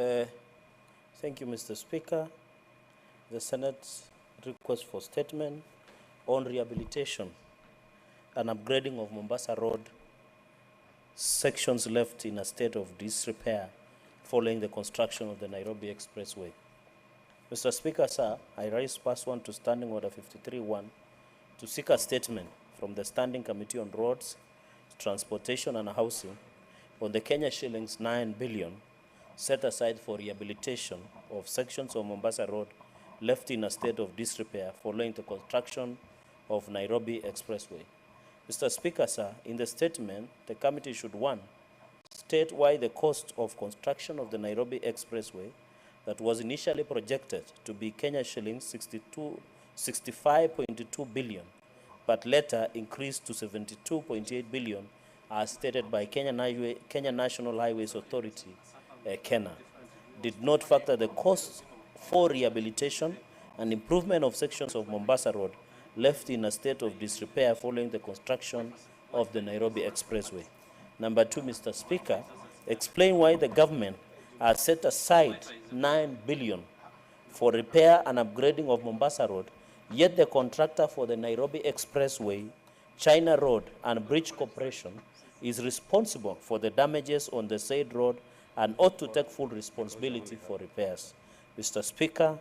Thank you, Mr. Speaker. The Senate's request for statement on rehabilitation and upgrading of Mombasa Road sections left in a state of disrepair following the construction of the Nairobi Expressway. Mr. Speaker, sir, I rise pursuant to Standing Order 53-1 to seek a statement from the Standing Committee on Roads, Transportation and Housing on the Kenya shillings 9 billion set aside for rehabilitation of sections of Mombasa Road left in a state of disrepair following the construction of Nairobi Expressway. Mr. Speaker, sir, in the statement, the committee should, 1, state why the cost of construction of the Nairobi Expressway that was initially projected to be Kenya shillings 65.2 billion, but later increased to 72.8 billion as stated by Kenya National Highways Authority, KENHA, did not factor the costs for rehabilitation and improvement of sections of Mombasa Road left in a state of disrepair following the construction of the Nairobi Expressway. Number 2, Mr. Speaker, explain why the government has set aside 9 billion for repair and upgrading of Mombasa Road, yet the contractor for the Nairobi Expressway, China Road and Bridge Corporation is responsible for the damages on the said road and ought to take full responsibility for repairs. Mr. Speaker,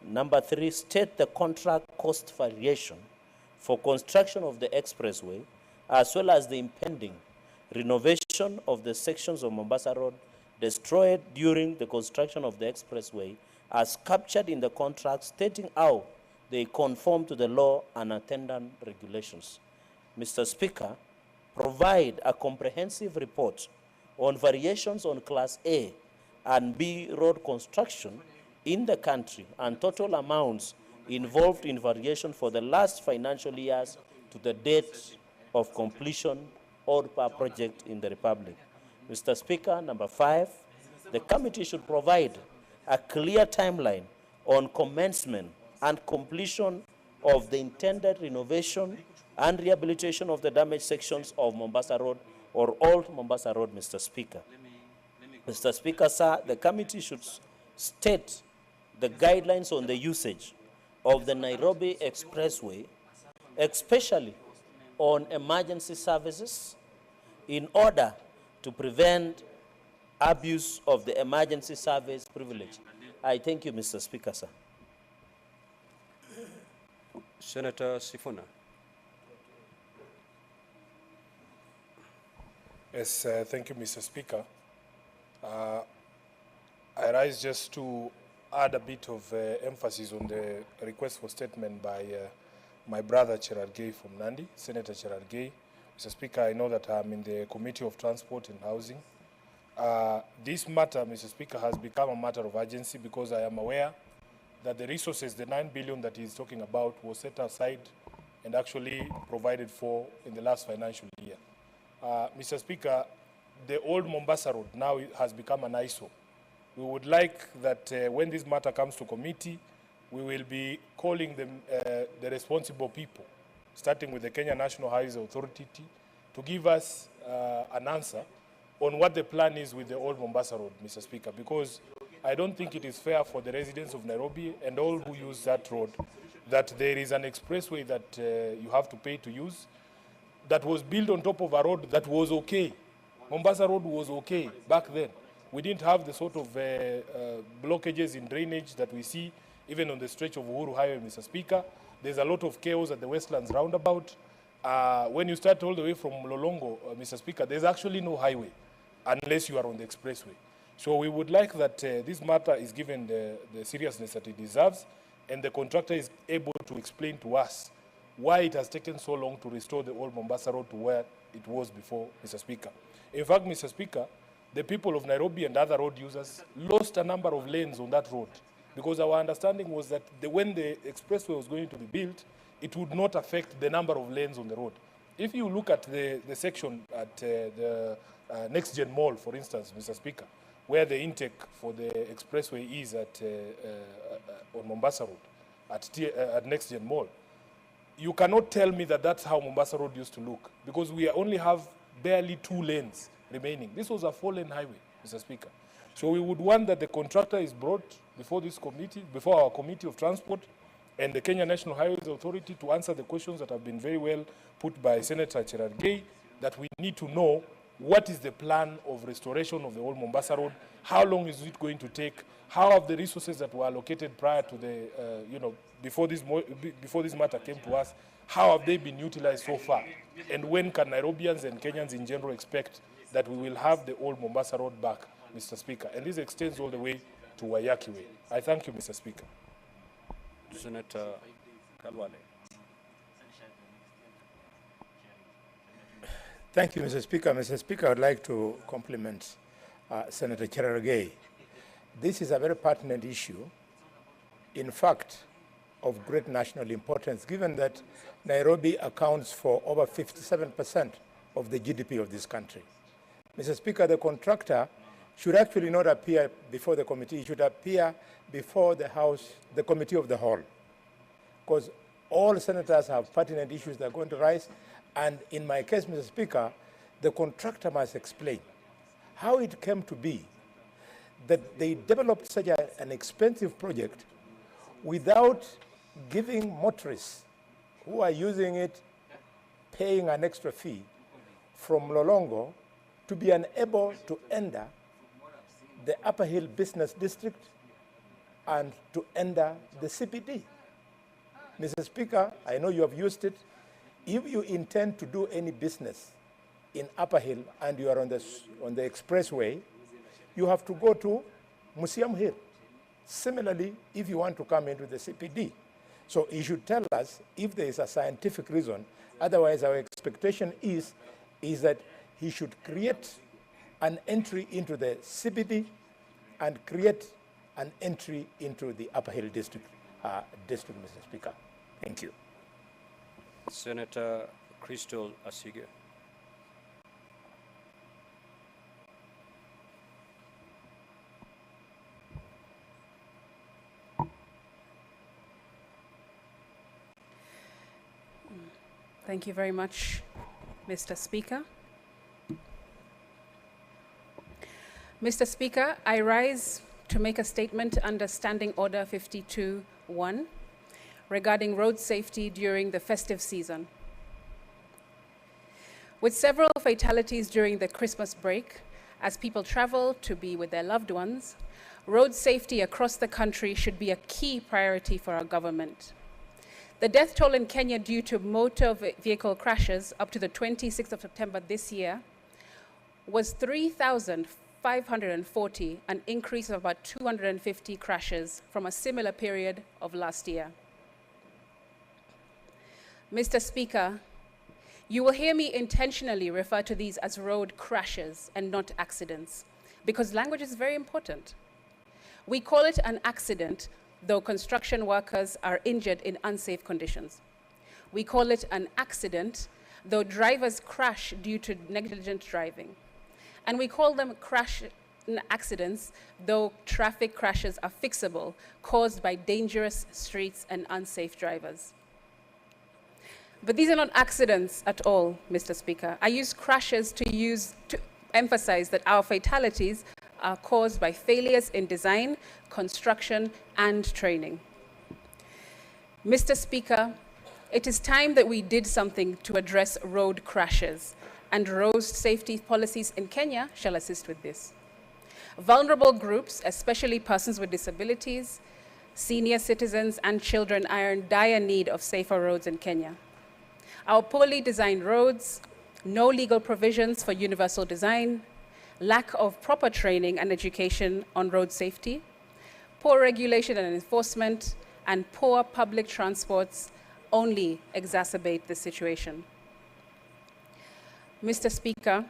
number 3, state the contract cost variation for construction of the expressway as well as the impending renovation of the sections of Mombasa Road destroyed during the construction of the expressway as captured in the contract, stating how they conform to the law and attendant regulations. Mr. Speaker, provide a comprehensive report on variations on Class A and B road construction in the country and total amounts involved in variation for the last financial years to the date of completion or per project in the Republic. Mr. Speaker, number 5, the committee should provide a clear timeline on commencement and completion of the intended renovation and rehabilitation of the damaged sections of Mombasa Road or Old Mombasa Road, Mr. Speaker. Mr. Speaker, sir, the committee should state the guidelines on the usage of the Nairobi Expressway, especially on emergency services, in order to prevent abuse of the emergency service privilege. I thank you, Mr. Speaker, sir. Senator Sifuna. Yes, thank you, Mr. Speaker. I rise just to add a bit of emphasis on the request for statement by my brother Cherargei from Nandi, Senator Cherargei. Mr. Speaker, I know that I'm in the Committee of Transport and Housing. This matter, Mr. Speaker, has become a matter of urgency because I am aware that the resources, the 9 billion that he's talking about, was set aside and actually provided for in the last financial year. Mr. Speaker, the old Mombasa Road now has become an eyesore. We would like that when this matter comes to committee, we will be calling them, the responsible people, starting with the Kenya National Highways Authority, to give us an answer on what the plan is with the old Mombasa Road, Mr. Speaker, because I don't think it is fair for the residents of Nairobi and all who use that road that there is an expressway that you have to pay to use that was built on top of a road that was okay. Mombasa Road was okay back then. We didn't have the sort of blockages in drainage that we see even on the stretch of Uhuru Highway, Mr. Speaker. There's a lot of chaos at the Westlands roundabout. When you start all the way from Lolongo, Mr. Speaker, there's actually no highway unless you are on the expressway. So we would like that this matter is given the seriousness that it deserves, and the contractor is able to explain to us why it has taken so long to restore the old Mombasa Road to where it was before, Mr. Speaker. In fact, Mr. Speaker, the people of Nairobi and other road users lost a number of lanes on that road because our understanding was that when the expressway was going to be built, it would not affect the number of lanes on the road. If you look at the section at the Next Gen Mall, for instance, Mr. Speaker, where the intake for the expressway is at on Mombasa Road, at Next Gen Mall, you cannot tell me that that's how Mombasa Road used to look because we only have barely 2 lanes remaining. This was a 4-lane highway, Mr. Speaker. So we would want that the contractor is brought before this committee, before our Committee of Transport and the Kenya National Highways Authority to answer the questions that have been very well put by Senator Cherargei, that we need to know what is the plan of restoration of the old Mombasa Road, how long is it going to take, how have the resources that were allocated prior to the, before this matter came to us, how have they been utilized so far, and when can Nairobians and Kenyans in general expect that we will have the old Mombasa Road back, Mr. Speaker, and this extends all the way to Wayaki Way. I thank you, Mr. Speaker. Senator Khalwale. Thank you, Mr. Speaker. Mr. Speaker, I would like to compliment Senator Cherargei. This is a very pertinent issue, in fact, of great national importance, given that Nairobi accounts for over 57% of the GDP of this country. Mr. Speaker, the contractor should actually not appear before the committee. It should appear before the House, the Committee of the Whole, because all senators have pertinent issues that are going to rise. And in my case, Mr. Speaker, the contractor must explain how it came to be that they developed such an expensive project without giving motorists who are using it paying an extra fee from Lolongo to be unable to enter the Upper Hill Business District and to enter the CBD. Mr. Speaker, I know you have used it. If you intend to do any business in Upper Hill and you are on the expressway, you have to go to Museum Hill. Similarly, if you want to come into the CPD. So he should tell us if there is a scientific reason. Otherwise, our expectation is that he should create an entry into the CBD and create an entry into the Upper Hill District, Mr. Speaker. Thank you. Senator Crystal Asige. Thank you very much, Mr. Speaker. Mr. Speaker, I rise to make a statement under Standing Order 52-1 regarding road safety during the festive season. With several fatalities during the Christmas break, as people travel to be with their loved ones, road safety across the country should be a key priority for our government. The death toll in Kenya due to motor vehicle crashes up to the 26th of September this year was 3,540, an increase of about 250 crashes from a similar period of last year. Mr. Speaker, you will hear me intentionally refer to these as road crashes and not accidents, because language is very important. We call it an accident, though construction workers are injured in unsafe conditions. We call it an accident, though drivers crash due to negligent driving. And we call them crash accidents, though traffic crashes are fixable, caused by dangerous streets and unsafe drivers. But these are not accidents at all, Mr. Speaker. I use crashes to emphasize that our fatalities are caused by failures in design, construction, and training. Mr. Speaker, it is time that we did something to address road crashes, and road safety policies in Kenya shall assist with this. Vulnerable groups, especially persons with disabilities, senior citizens, and children are in dire need of safer roads in Kenya. Our poorly designed roads, no legal provisions for universal design, lack of proper training and education on road safety, poor regulation and enforcement, and poor public transports only exacerbate the situation. Mr. Speaker,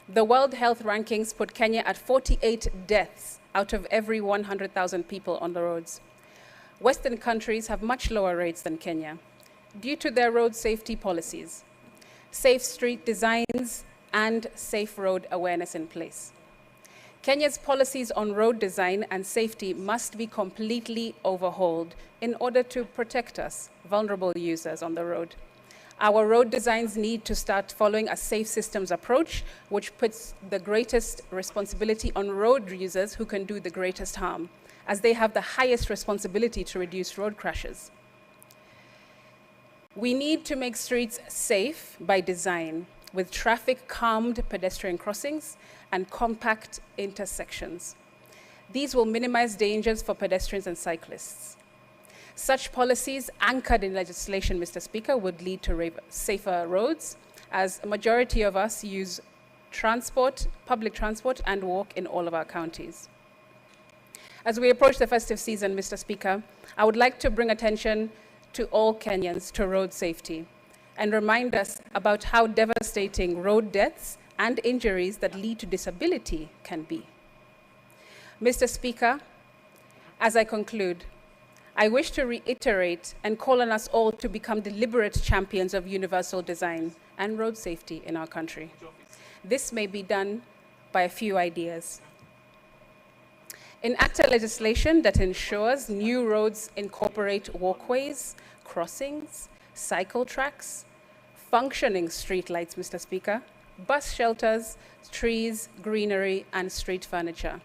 the World Health Rankings put Kenya at 48 deaths out of every 100,000 people on the roads. Western countries have much lower rates than Kenya due to their road safety policies, safe street designs, and safe road awareness in place. Kenya's policies on road design and safety must be completely overhauled in order to protect us, vulnerable users on the road. Our road designs need to start following a safe systems approach, which puts the greatest responsibility on road users who can do the greatest harm, as they have the highest responsibility to reduce road crashes. We need to make streets safe by design, with traffic-calmed pedestrian crossings and compact intersections. These will minimize dangers for pedestrians and cyclists. Such policies anchored in legislation, Mr. Speaker, would lead to safer roads, as a majority of us use transport, public transport, and walk in all of our counties. As we approach the festive season, Mr. Speaker, I would like to bring attention to all Kenyans to road safety and remind us about how devastating road deaths and injuries that lead to disability can be. Mr. Speaker, as I conclude, I wish to reiterate and call on us all to become deliberate champions of universal design and road safety in our country. This may be done by a few ideas. Enact a legislation that ensures new roads incorporate walkways, crossings, cycle tracks, functioning streetlights, Mr. Speaker, bus shelters, trees, greenery, and street furniture,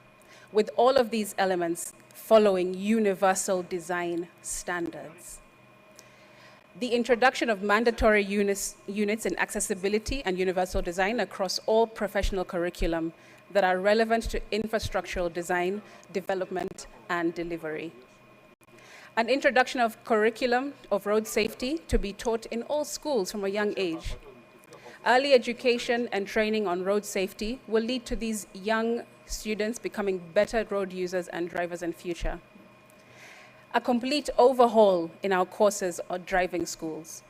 with all of these elements following universal design standards. The introduction of mandatory units in accessibility and universal design across all professional curriculum that are relevant to infrastructural design, development, and delivery. An introduction of curriculum of road safety to be taught in all schools from a young age. Early education and training on road safety will lead to these young students becoming better road users and drivers in future. A complete overhaul in our courses or driving schools.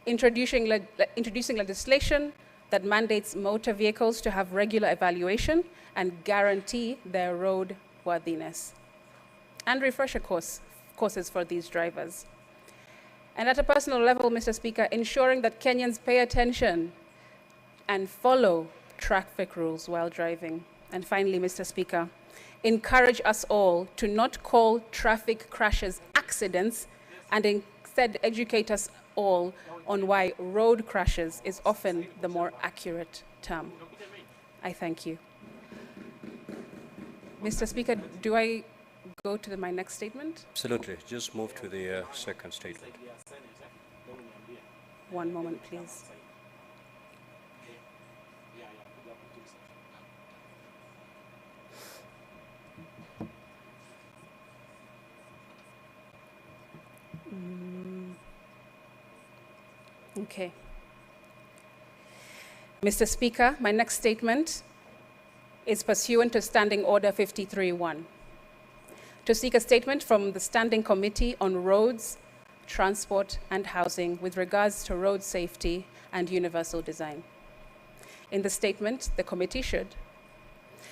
Introducing legislation that mandates motor vehicles to have regular evaluation and guarantee their road worthiness. And refresher courses for these drivers. And at a personal level, Mr. Speaker, ensuring that Kenyans pay attention and follow traffic rules while driving. And finally, Mr. Speaker, encourage us all to not call traffic crashes accidents and instead educate us all on why road crashes is often the more accurate term. I thank you. Mr. Speaker, do I go to my next statement? Absolutely. Just move to the second statement. One moment, please. Okay. Mr. Speaker, my next statement is pursuant to Standing Order 53-1, to seek a statement from the Standing Committee on Roads, Transport and Housing with regards to road safety and universal design. In the statement, the committee should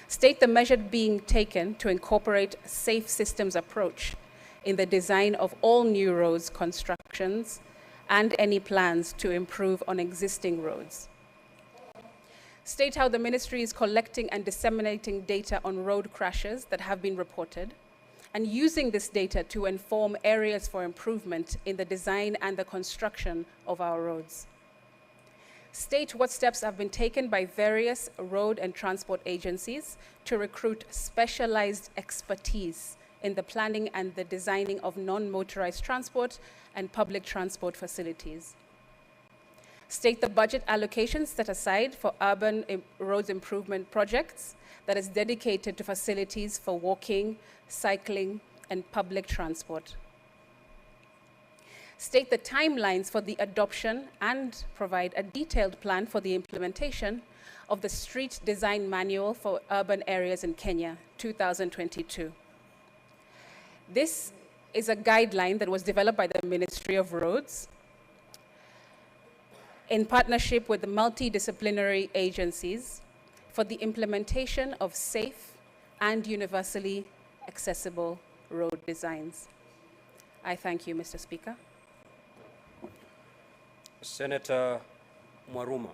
state the measure being taken to incorporate a safe systems approach in the design of all new roads constructions and any plans to improve on existing roads. State how the ministry is collecting and disseminating data on road crashes that have been reported and using this data to inform areas for improvement in the design and the construction of our roads. State what steps have been taken by various road and transport agencies to recruit specialized expertise in the planning and the designing of non-motorized transport and public transport facilities. State the budget allocations set aside for urban roads improvement projects that is dedicated to facilities for walking, cycling, and public transport. State the timelines for the adoption and provide a detailed plan for the implementation of the Street Design Manual for Urban Areas in Kenya, 2022. This is a guideline that was developed by the Ministry of Roads in partnership with the multidisciplinary agencies for the implementation of safe and universally accessible road designs. I thank you, Mr. Speaker. Senator Mwaruma.